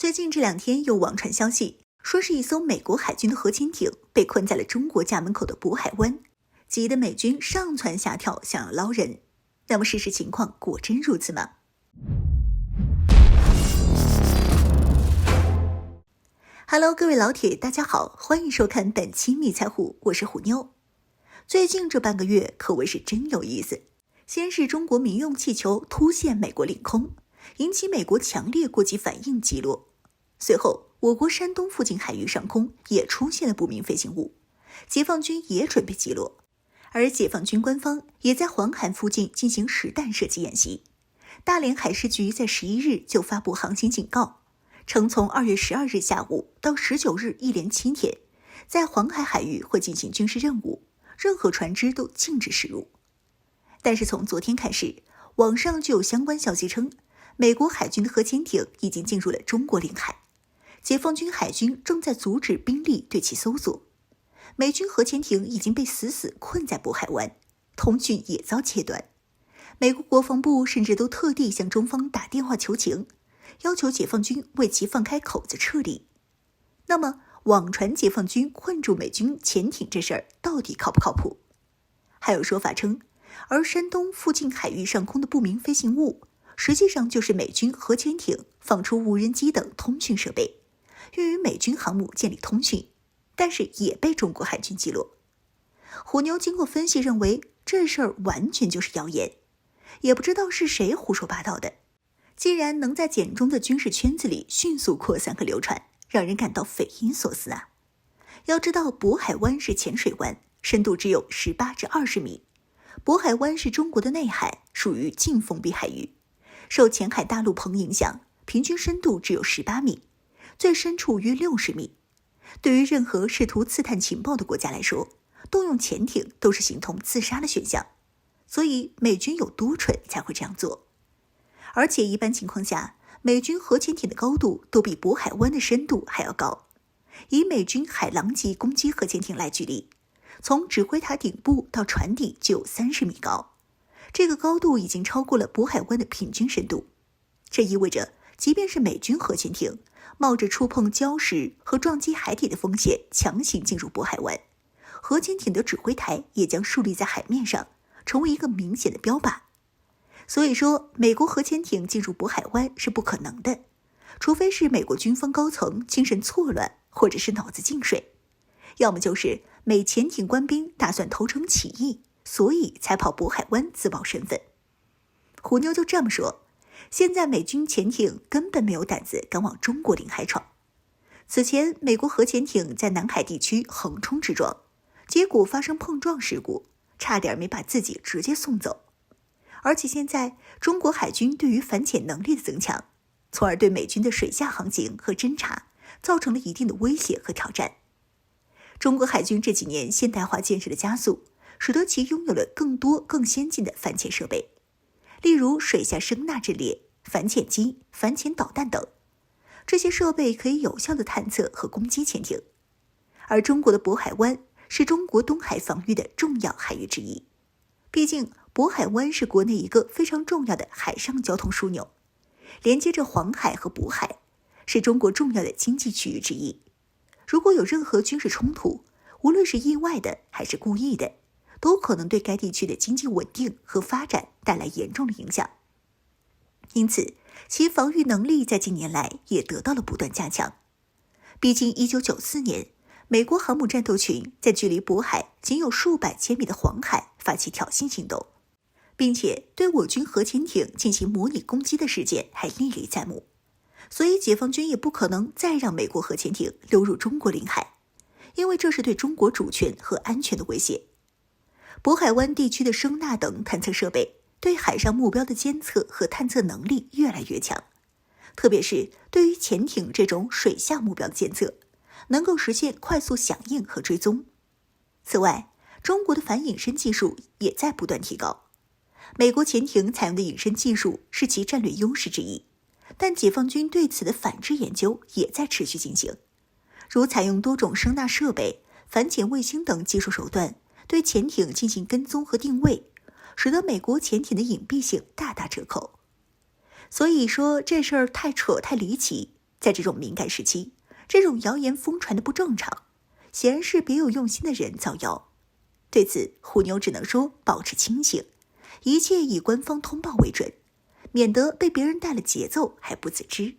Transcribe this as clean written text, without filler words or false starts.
最近这2天又网传消息，说是一艘美国海军的核潜艇被困在了中国家门口的渤海湾，急得美军上蹿下跳想要捞人。那么事实情况果真如此吗？Hello， 各位老铁，大家好，欢迎收看本期密财虎，我是虎妞。最近这半个月可谓是真有意思。先是中国民用气球突现美国领空，引起美国强烈过激反应击落。随后，我国山东附近海域上空也出现了不明飞行物，解放军也准备击落。而解放军官方也在黄海附近进行实弹射击演习。大连海事局在11日就发布航行警告，称从2月12日下午到19日一连7天，在黄海海域会进行军事任务，任何船只都禁止驶入。但是从昨天开始，网上就有相关消息称，美国海军的核潜艇已经进入了中国领海，解放军海军正在阻止兵力对其搜索。美军核潜艇已经被死死困在渤海湾，通讯也遭切断。美国国防部甚至都特地向中方打电话求情，要求解放军为其放开口子撤离。那么，网传解放军困住美军潜艇这事儿到底靠不靠谱？还有说法称，而山东附近海域上空的不明飞行物，实际上就是美军核潜艇放出无人机等通讯设备，用于美军航母建立通讯，但是也被中国海军击落。虎妞经过分析认为，这事儿完全就是谣言，也不知道是谁胡说八道的。既然能在简中的军事圈子里迅速扩散和流传，让人感到匪夷所思啊！要知道，渤海湾是浅水湾，深度只有18至20米。渤海湾是中国的内海，属于近封闭海域，受前海大陆棚影响，平均深度只有18米，最深处约60米。对于任何试图刺探情报的国家来说，动用潜艇都是形同自杀的选项。所以美军有多蠢才会这样做？而且一般情况下，美军核潜艇的高度都比渤海湾的深度还要高。以美军海狼级攻击核潜艇来举例，从指挥塔顶部到船底就有30米高，这个高度已经超过了渤海湾的平均深度。这意味着，即便是美军核潜艇，冒着触碰礁石和撞击海底的风险强行进入渤海湾，核潜艇的指挥台也将树立在海面上，成为一个明显的标靶。所以说，美国核潜艇进入渤海湾是不可能的，除非是美国军方高层精神错乱，或者是脑子进水，要么就是美潜艇官兵打算投诚起义，所以才跑渤海湾自曝身份。虎妞就这么说，现在美军潜艇根本没有胆子敢往中国领海闯。此前，美国核潜艇在南海地区横冲直撞，结果发生碰撞事故，差点没把自己直接送走。而且现在，中国海军对于反潜能力的增强，从而对美军的水下航行和侦察造成了一定的威胁和挑战。中国海军这几年现代化建设的加速，使得其拥有了更多更先进的反潜设备，例如水下声纳阵列、反潜机、反潜导弹等。这些设备可以有效地探测和攻击潜艇。而中国的渤海湾是中国东海防御的重要海域之一，毕竟渤海湾是国内一个非常重要的海上交通枢纽，连接着黄海和渤海，是中国重要的经济区域之一。如果有任何军事冲突，无论是意外的还是故意的，都可能对该地区的经济稳定和发展带来严重的影响。因此，其防御能力在近年来也得到了不断加强。毕竟1994年，美国航母战斗群在距离渤海仅有数百千米的黄海发起挑衅行动，并且对我军核潜艇进行模拟攻击的事件还历历在目。所以解放军也不可能再让美国核潜艇流入中国领海，因为这是对中国主权和安全的威胁。渤海湾地区的声纳等探测设备对海上目标的监测和探测能力越来越强，特别是对于潜艇这种水下目标的监测，能够实现快速响应和追踪。此外，中国的反隐身技术也在不断提高。美国潜艇采用的隐身技术是其战略优势之一，但解放军对此的反制研究也在持续进行，如采用多种声纳设备、反潜卫星等技术手段对潜艇进行跟踪和定位，使得美国潜艇的隐蔽性大打折扣。所以说这事儿太扯太离奇，在这种敏感时期，这种谣言疯传的不正常，显然是别有用心的人造谣。对此，虎妞只能说保持清醒，一切以官方通报为准，免得被别人带了节奏还不自知。